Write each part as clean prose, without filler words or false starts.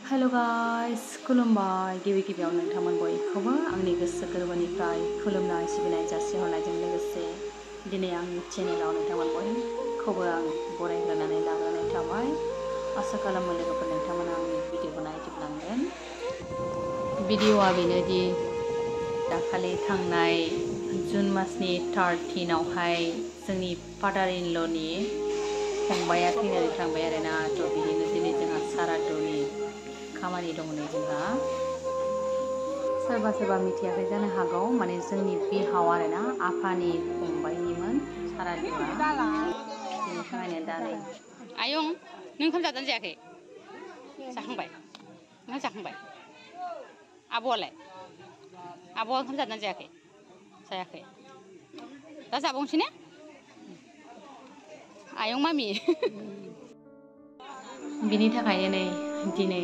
हेल' guys खुलुमबाय गिबियाव नोंथांमोन बयखौबो आंनि गोसो गोरबोनिफ्राय खुलुमनाय सिबिनाय जासिहरनायजों लोगोसे दिनै आंनि चेनेलाव नोंथांमोन बयखौबो आं बरायग्रोनानै लाग्रोनाय थाबाय। आसा खालामो लोगोफोर नोंथांमोना आंनि भिडिअखौ नायजोबलांगोन। भिडिअआ बेनोदि दाखालि थांनाय जुन मासनि 13आवहाय जोंनि फादार इन ल'नि फंबाया थैनानै थांबाय आरोना। थ' बिनिनो दिनै जोंहा सारादुनि खामानि दं नै जोंहा। सोरबा मिथियाखै जानो हागौ, माने जोंनि बिहाव आरोना आफानि फंबायनिमोन सारादुआ। बिनि थाखायनो दा नै आयं नों ओंखाम जादोंना जायाखै? जाखांबाय? नों जाखांबाय? आब'आलाय? आब'आ ओंखाम जादोंना जायाखै? जायाखै। दा जाबावनोसै ने? आयं मामि बिनि थाखायनो नै दिनै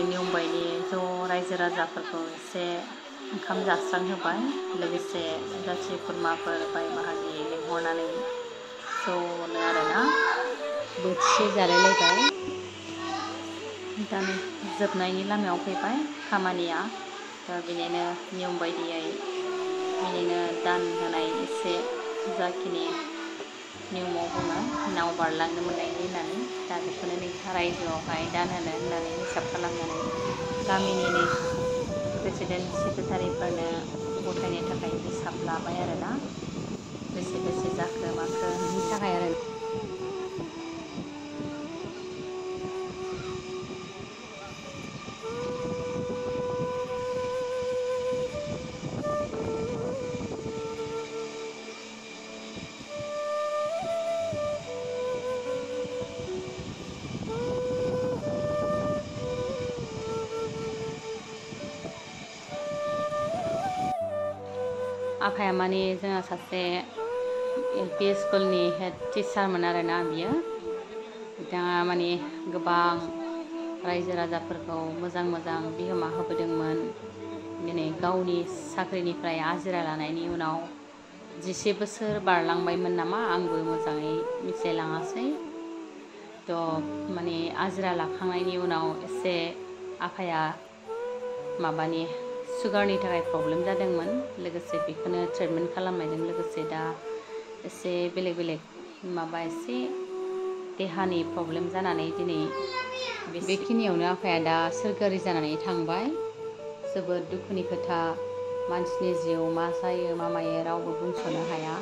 नियम बायदि ज' रायजो राजाफोरखौ एसे ओंखाम जास्रांहोबाय, लोगोसे जाथि खुरमाफोर बाय बाहागि लिंहरनानै ज'नो आरोना बोथिसे जालायलायबाय। दा नै जोबनायनि लामायाव फैबाय खामानिया। दा बिनिनो नियम बायदियै बिनिनो दान होनाय एसे जाखिनि नियमाव बुङो नाव बारलांनो मोननायनि होननानै, दा बेखौनो नै रायजोआवहाय दान होनो होननानै हिसाब खालामनानै गामिनि प्रेसिडेन्ट सेक्रेटारिफोरनो गथायनो थाखाय हिसाब लाबाय आरोना, बेसे जाखो माखो बिनि थाखाय आरो। आफाया माने जोंहा सासे LP स्कुलनि हेड टिचारमोन आरोना बियो। बिथाङा माने गोबां रायजो राजाफोरखौ मोजां बिहोमा होबोदोंमोन। दिनै गावनि साख्रिनिफ्राय आजिरा लानायनि उनाव 10 बोसोर बारलांबायमोन नामा, आंबो मोजाङै मिथिलायलाङासै। थ' माने आजिरा लाखांनायनि उनाव एसे आफाया माबानि सुगारनि थाखाय प्रब्लेम जादोंमोन, लोगोसे बेखौनो ट्रिटमेन्ट खालामनायजों लोगोसे दा एसे बेलेग माबा एसे देहानि प्रब्लेम जानानै दिनै बेखिनियावनो आफाया दा सोरगोआरि जानानै थांबाय। जोबोद दुखुनि खोथा, मानसिनि जिउ मा जायो मा मायो रावबो बुंस'नो हाया।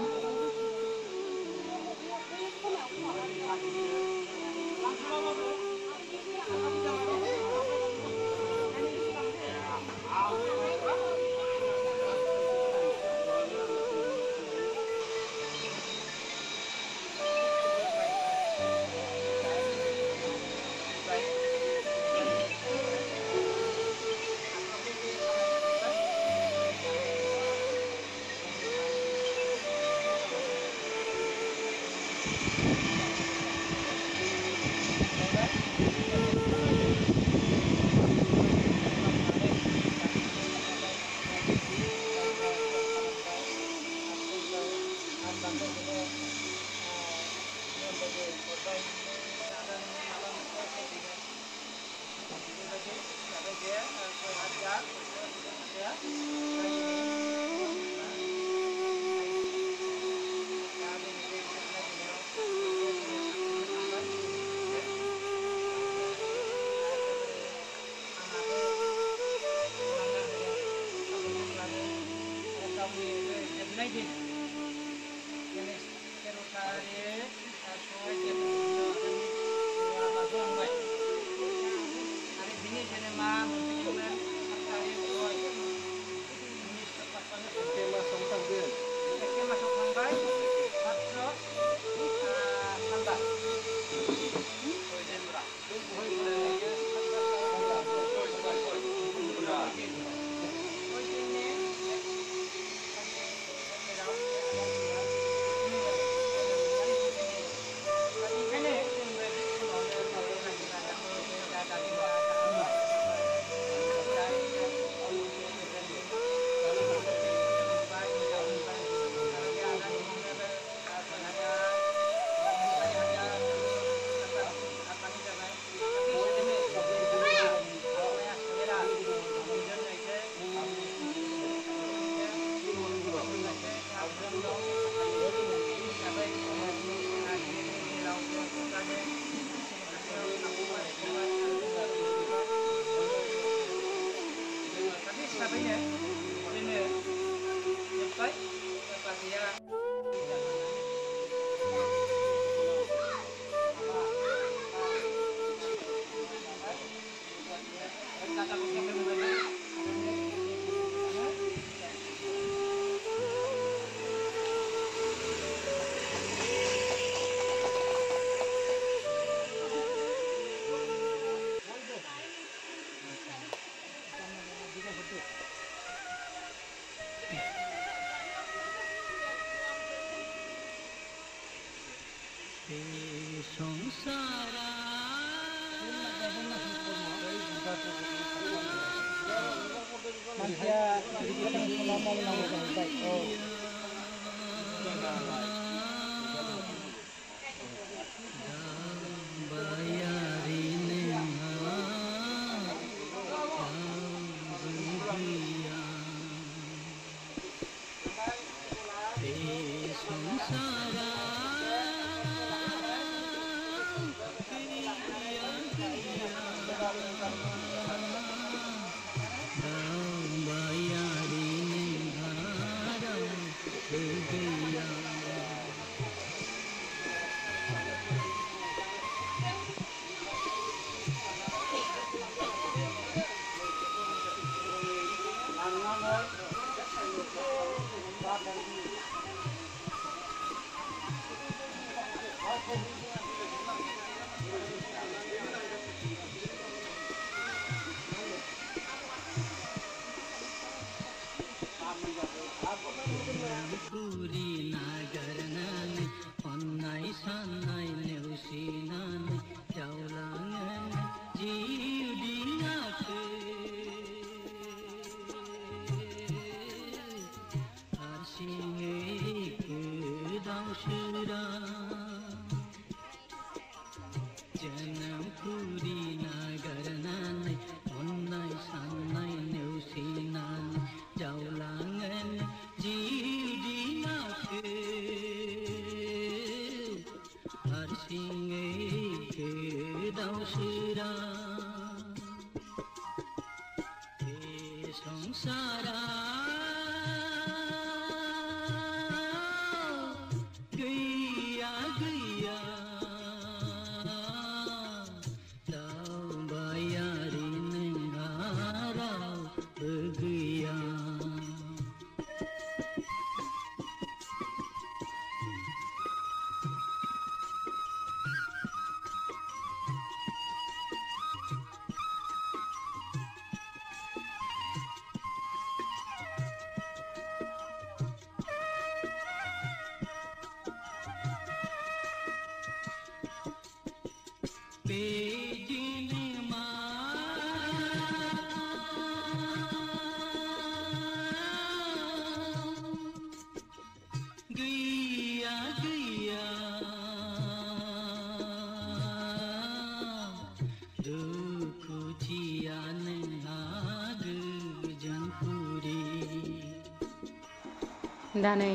दा नै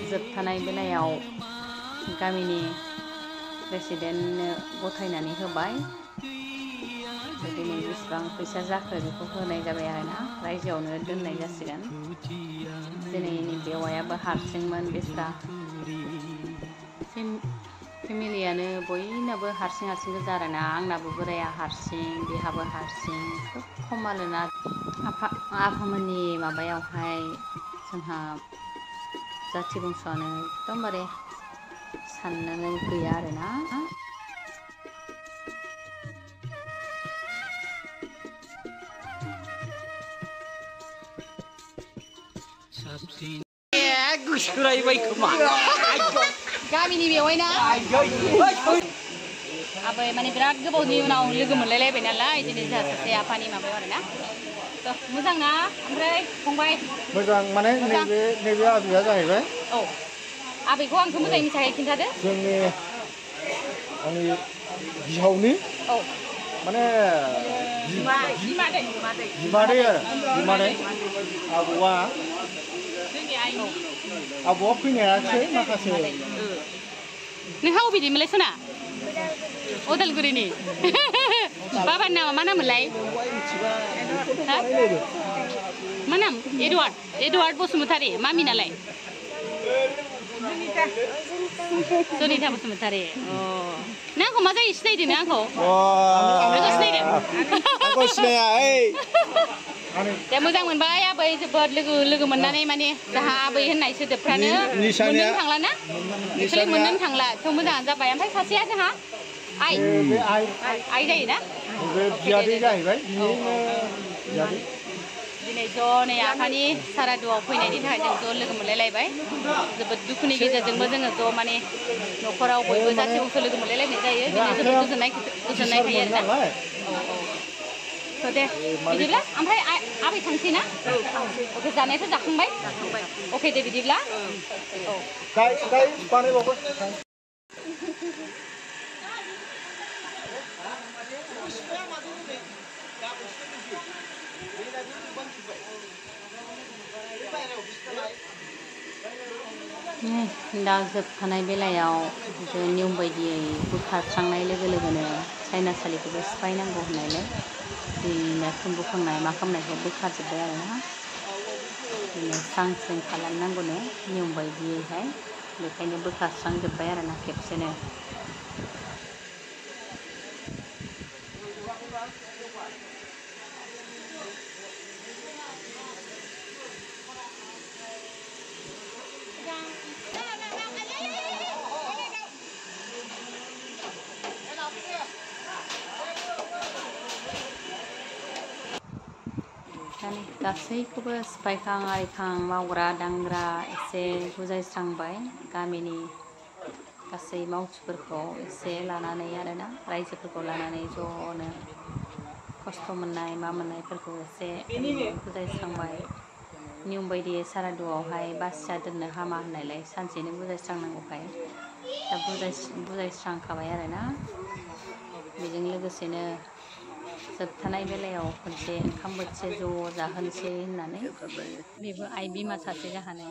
जोबथानाय बेलायाव गामिनि प्रेसिडेन्टनो गथायनानै होबाय दिनै बेसेबां फैसा जाखो बेखौ होनाय जाबाय आरोना रायजोआवनो दोननाय जासिगोन दिनैनि बेवायाबो हारसिंमोन बेस्रा फेमिलियानो बयनाबो हारसिं हारसिं गोजा आरोना आंनाबो बोराया हारसिं बेहाबो हारसिं खोब खम आरोना आफामोननि माबायावहाय जोंहा जाथि बंस'आनो एकदमबारे साननानै गैया आरोना गुसुरायबाय खोमा गामिनि बेवायना आबै माने बिराद गोबावनि उनाव लोगो मोनलायलायबाय नालाय दिनै जोंहा सासे आफानि माबायाव आरोना मोजां ना ओमफ्राय फंबाय मोजां माने नैबे आबैया जाहैबाय औ आबैखौ आंथ' मोजाङै मिथियाखै खिन्थादो जोंनि आंनि बिहावनि औ माने बिमादै आरो बिमादै आबौआ आबौआ फैनायासो माखासे नोंहा अबेनिमोनलाय सना उदालगुरिनि बाबानि नामा मा नाममोनलाय मा नाम एडवार्ड बसुमतारी मामिनालाय सनिता बसुमतारी नों आंखौ मा जायो सिनायदों नों आंखौ आंखौ सिनाया दे मोजां मोनबाय आबै जोबोद लोगो मोननानै माने जाहा आबै होननाय सोदोबफ्रानो मोननोनो थांला ना एक्सुवेलि मोननोनो थांला थ' मोजाङानो जाबाय ओमफ्राय सासेया जोंहा आइ जायोना बियादै जाहैबाय दिनै ज' नै आफानि सारादुआव फैनायनि थाखाय जों ज' लोगो मोनलायलायबाय जोबोद दुखुनि गेजेरजोंबो जोङो ज' माने न'खराव बयबो जाथि बंस' लोगो मोनलायलायनाय जायो दिनै जोबोद गोजोननाय थायो आरोना थ' दे बिदिब्ला ओमफ्राय आबै थांसै ना अके जानायाथ' जाखांबाय अके दे बिदिब्ला औ दाय बानायबावगोन दा जोबथानाय बेलायाव जों नियम बायदियै बोखारस्रांनाय लोगो लोगोनो साइनासालिखौबो सिफायनांगौ होननायलाय बिदिनो थुम्बुखांनाय मा खालामनायखौ बोखारजोब्बाय आरोना बिदिनो स्रां स्रिं खालामनांगौनो नियम बायदियैहाय बेखायनो बोखारस्रांजोब्बाय आरोना खेबसेनो गासैखौबो सिफायखां आरिखां मावग्रा दांग्रा एसे बुजायस्रांबाय गामिनि गासै मावथिफोरखौ एसे लानानै आरोना रायजोफोरखौ लानानै ज'नो खस्थ' मोननाय मा मोननायफोरखौ एसे बुजायस्रांबाय नियम बायदियै सारादुआवहाय बासिया दोननो हामा होननायलाय सानसेनो बुजायस्रांनांगौखाय दा बुजायस्रांखाबाय आरोना बेजों लोगोसेनो जोबथानाय बेलायाव खनसे ओंखाम बोथिसे ज' जाहोनोसै होननानै बेबो आइ बिमा सासे जाहानो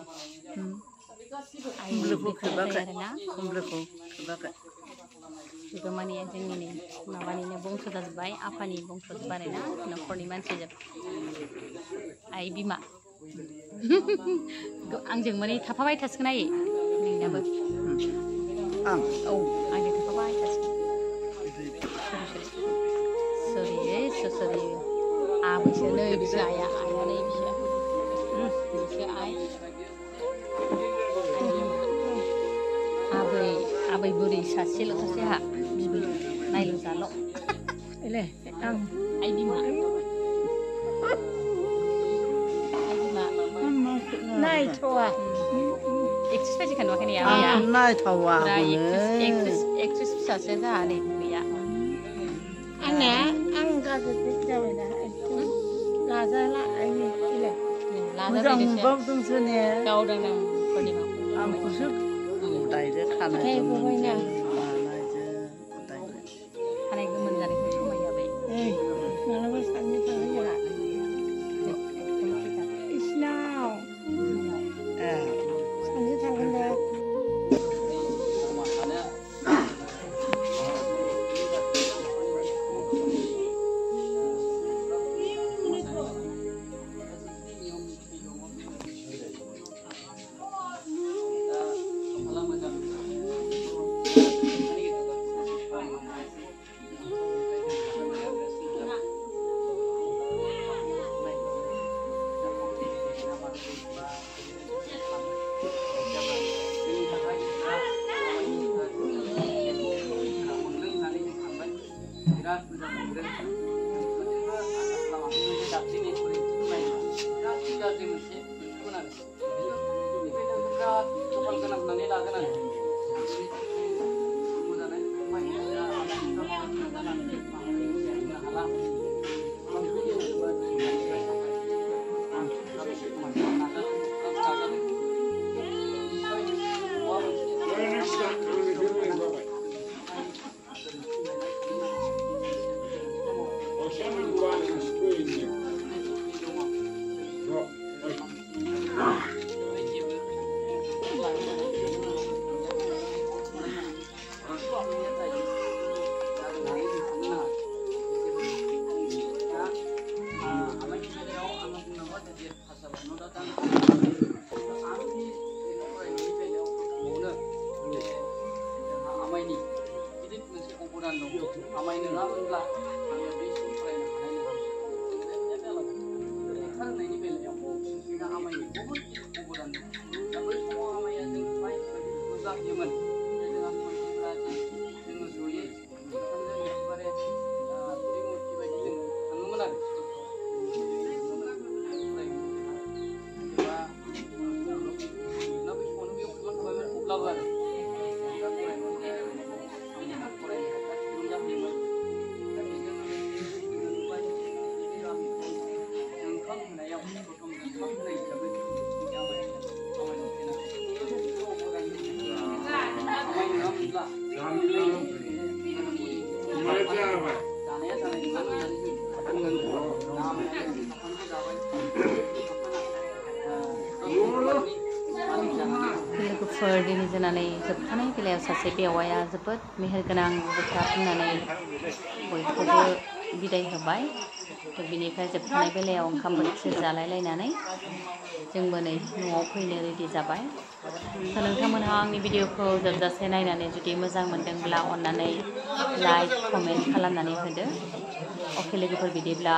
आइ जायो आरोना बेबो माने जोंनिनो माबानिनो बंस' जाजोब्बाय आफानि बंस'जोब आरोना न'खरनि मानसिजोब आइ बिमा आंजों माने थाफाबाय थासिगोन आयै नोंनाबो औ आंजों थाफाबाय थासिगोन सोरियो आबैसो नै बिसो आइया नै बिसो आइ आबै बुरि सासेल' सासे आहा बिबै नायल' जाल' आइ बिमा नायथ'वा एक्ट्रिस बायदिखा नुवाखै नै आबैया नायथावा एक्ट्रिस फिसासो जाहा नै बिबैया आंना आं गाज्रि जाबायना लाजाला लाजाबावदोंसो ने गावदों आंखौसो दायरेक्ट खानाय गोमोन जानायखौ समायजाबाय मालाबा साननै थांगोन जोंहा इसिनाव सानसे थांगोन दे लोगोफोर दिनै जानानै जोबथानाय बेलायाव सासे बेवाइया जोबोद मेहेरगोनां बाथ्रा बुंनानै बयखौबो बिदाय होबाय थ' बिनिफ्राय जोबथानाय बेलायाव ओंखाम बोथिसे जालायलायनानै जोंबो नै न'आव फैनो रेडि जाबाय थ' नोंथांमोनहा आंनि भिडिअखौ जोबजासे नायनानै जुदि मोजां मोनदोंब्ला अन्नानै लाइक कमेन्ट खालामनानै होदो अके लोगोफोर बिदिब्ला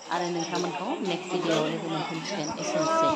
आरो नोंथांमोनखौ नेक्स्ट भिडिअआव लोगो मोनफिनसिगोन एसेनोसै